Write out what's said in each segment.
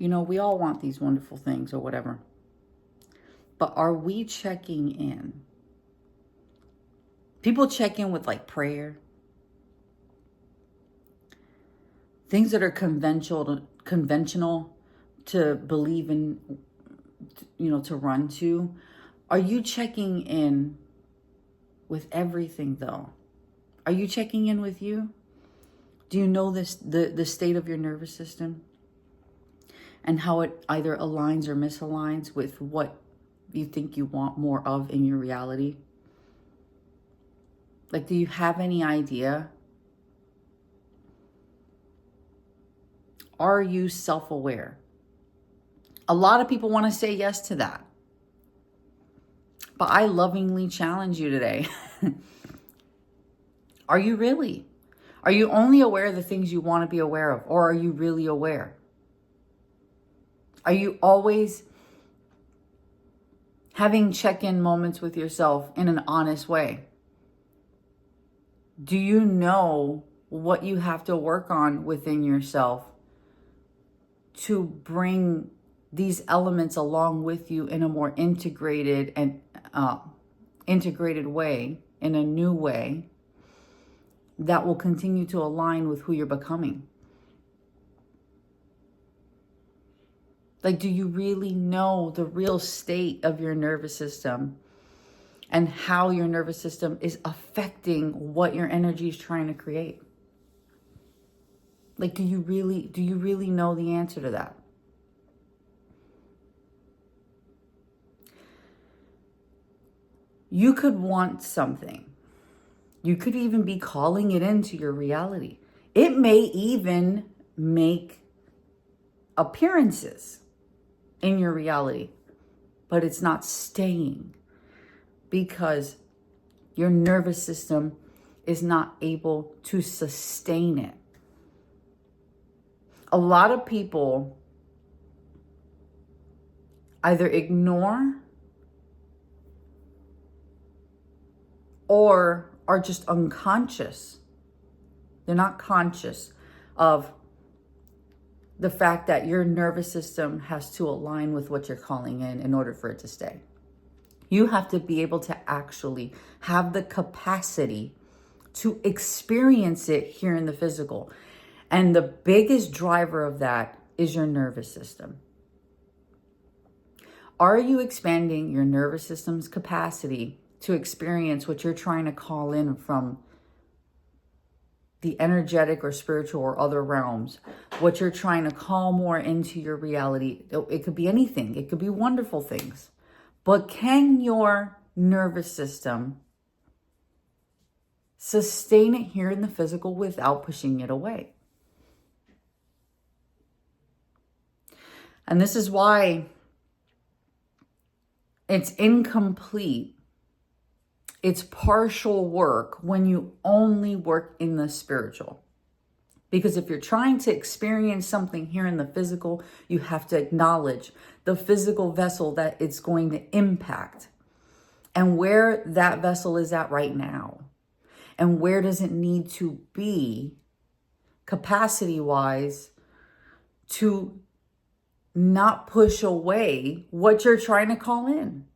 We all want these wonderful things or whatever. But are we checking in? People check in with like prayer. Things that are conventional to believe in, to run to. Are you checking in with everything though? Are you checking in with you? Do you know the state of your nervous system? And how it either aligns or misaligns with what you think you want more of in your reality? Like, do you have any idea? Are you self-aware? A lot of people want to say yes to that. But I lovingly challenge you today. Are you really? Are you only aware of the things you want to be aware of? Or are you really aware? Are you always having check-in moments with yourself in an honest way? Do you know what you have to work on within yourself to bring these elements along with you in a more integrated way, in a new way that will continue to align with who you're becoming? Like, do you really know the real state of your nervous system and how your nervous system is affecting what your energy is trying to create? Like, do you really know the answer to that? You could want something. You could even be calling it into your reality. It may even make appearances in your reality, but it's not staying because your nervous system is not able to sustain it. A lot of people either ignore or are just unconscious. They're not conscious of the fact that your nervous system has to align with what you're calling in order for it to stay. You have to be able to actually have the capacity to experience it here in the physical. And the biggest driver of that is your nervous system. Are you expanding your nervous system's capacity to experience what you're trying to call in from the energetic or spiritual or other realms? What you're trying to call more into your reality? It could be anything. It could be wonderful things. But can your nervous system sustain it here in the physical without pushing it away? And this is why it's incomplete. It's partial work when you only work in the spiritual. Because if you're trying to experience something here in the physical, you have to acknowledge the physical vessel that it's going to impact and where that vessel is at right now. And where does it need to be capacity-wise to not push away what you're trying to call in.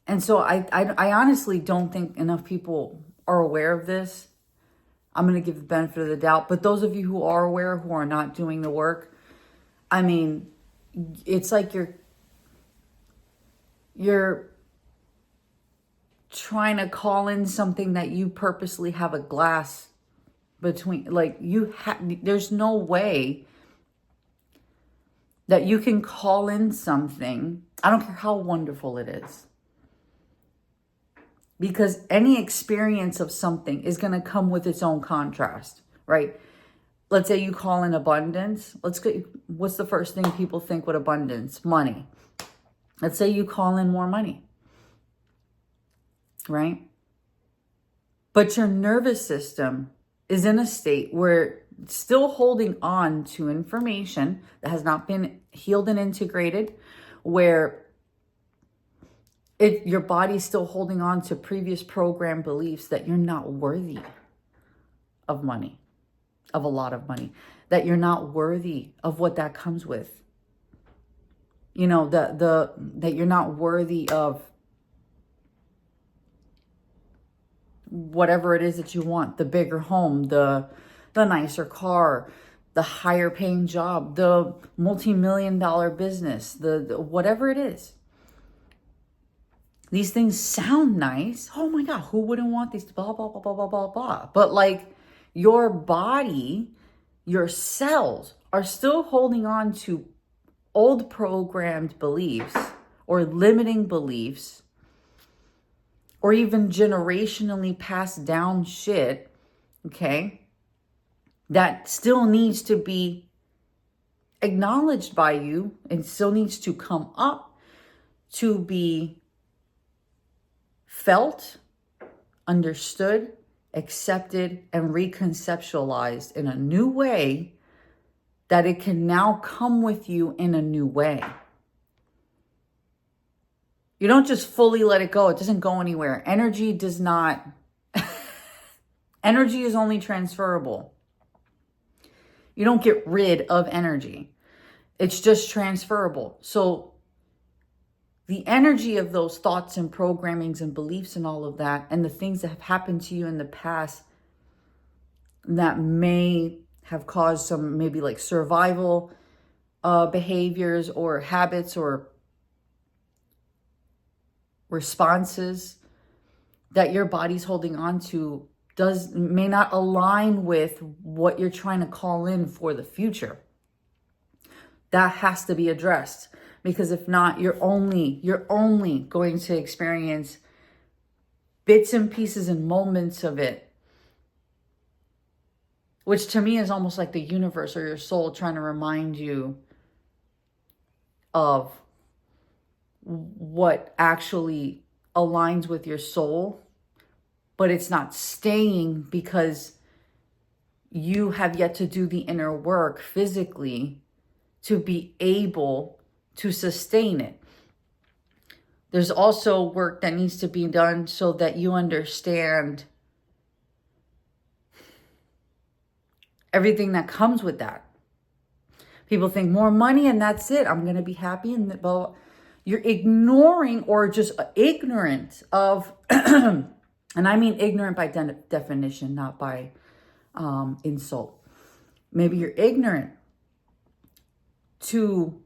And so I honestly don't think enough people are aware of this. I'm going to give the benefit of the doubt. But those of you who are aware, who are not doing the work, I mean, it's like you're trying to call in something that you purposely have a glass between. Like there's no way that you can call in something. I don't care how wonderful it is. Because any experience of something is going to come with its own contrast, right? Let's say you call in abundance. What's the first thing people think with abundance? Money. Let's say you call in more money, right? But your nervous system is in a state where it's still holding on to information that has not been healed and integrated, where your body's still holding on to previous program beliefs that you're not worthy of money, of a lot of money, that you're not worthy of what that comes with. You know, that you're not worthy of whatever it is that you want, the bigger home, the nicer car, the higher paying job, the multi-million-dollar business, the whatever it is. These things sound nice. Oh my God, who wouldn't want these? Blah, blah, blah, blah, blah, blah, blah. But like your body, your cells are still holding on to old programmed beliefs or limiting beliefs or even generationally passed down shit, okay, that still needs to be acknowledged by you and still needs to come up to be felt, understood, accepted, and reconceptualized in a new way that it can now come with you in a new way. You don't just fully let it go. It doesn't go anywhere. Energy does not. Energy is only transferable. You don't get rid of energy. It's just transferable. So the energy of those thoughts and programmings and beliefs and all of that, and the things that have happened to you in the past that may have caused some maybe like survival behaviors or habits or responses that your body's holding on to may not align with what you're trying to call in for the future. That has to be addressed, because if not, you're only going to experience bits and pieces and moments of it, which to me is almost like the universe or your soul trying to remind you of what actually aligns with your soul, but it's not staying because you have yet to do the inner work physically to be able to sustain it. There's also work that needs to be done so that you understand everything that comes with that. People think more money and that's it. I'm going to be happy. And well, you're ignoring or just ignorant of, and I mean ignorant by definition, not by insult. Maybe you're ignorant to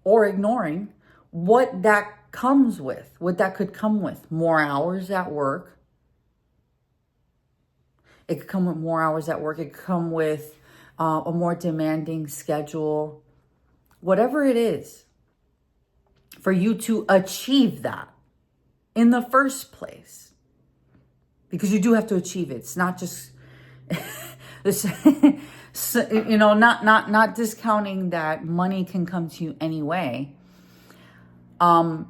or ignoring what that comes with, what that could come with. More hours at work. It could come with more hours at work. It could come with a more demanding schedule. Whatever it is, for you to achieve that in the first place. Because you do have to achieve it. It's not just this, you know, not discounting that money can come to you anyway. But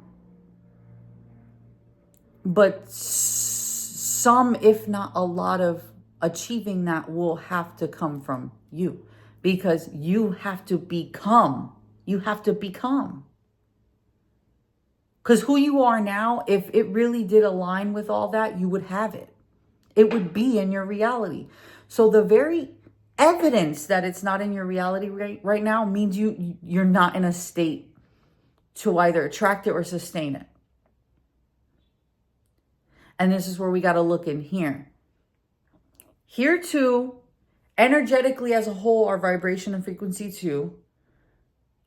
some, if not a lot of achieving that will have to come from you, because you have to become. Because who you are now, if it really did align with all that, you would have it. It would be in your reality. So the very evidence that it's not in your reality right now means you're not in a state to either attract it or sustain it. And this is where we got to look in here. Here too, energetically as a whole, our vibration and frequency too.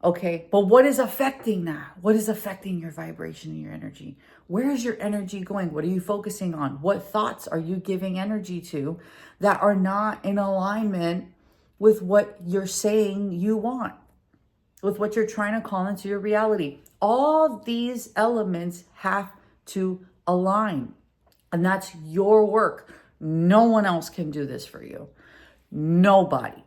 Okay, but what is affecting that? What is affecting your vibration and your energy? Where is your energy going? What are you focusing on? What thoughts are you giving energy to that are not in alignment with what you're saying you want, with what you're trying to call into your reality? All these elements have to align, and that's your work. No one else can do this for you. Nobody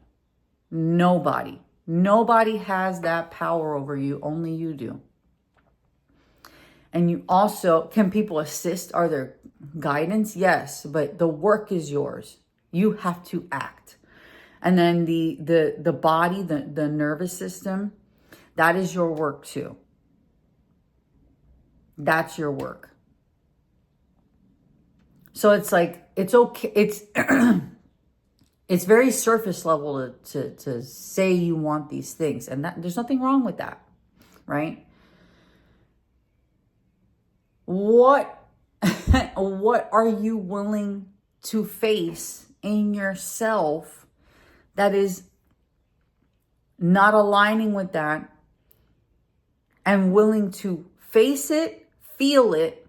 has that power over you. Only you do. And you also, can people assist? Are there guidance? Yes, but the work is yours. You have to act. And then the body, the nervous system, that is your work too. That's your work. So it's like, it's okay. It's very surface level to say you want these things. And that there's nothing wrong with that, right? What what are you willing to face in yourself that is not aligning with that, and willing to face it, feel it,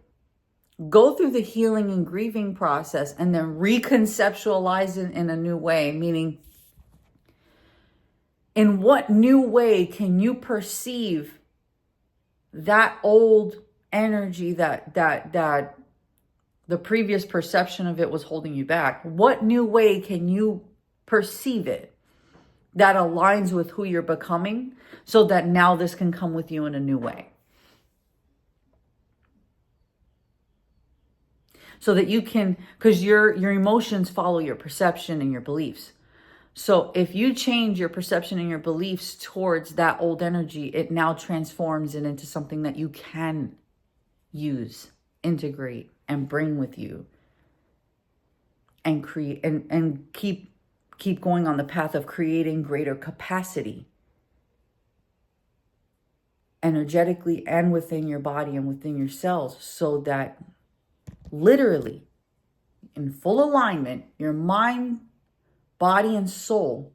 go through the healing and grieving process, and then reconceptualize it in a new way? Meaning, in what new way can you perceive that old energy that the previous perception of it was holding you back? What new way can you perceive it that aligns with who you're becoming, so that now this can come with you in a new way? So that you can, because your emotions follow your perception and your beliefs. So if you change your perception and your beliefs towards that old energy, it now transforms it into something that you can use, integrate, and bring with you, and create and keep going on the path of creating greater capacity energetically and within your body and within your cells, so that literally in full alignment, your mind, body, and soul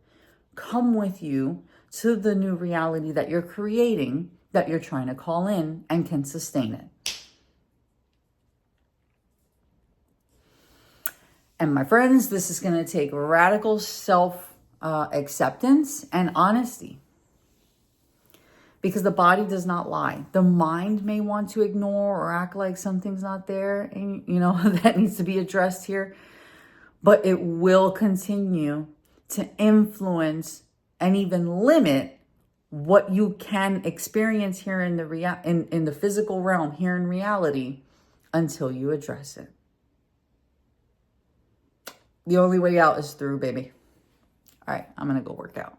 come with you to the new reality that you're creating, that you're trying to call in, and can sustain it. And my friends, this is going to take radical self-acceptance and honesty. Because the body does not lie. The mind may want to ignore or act like something's not there, and that needs to be addressed here. But it will continue to influence and even limit what you can experience here in the in the physical realm, here in reality, until you address it. The only way out is through, baby. All right, I'm gonna go work out.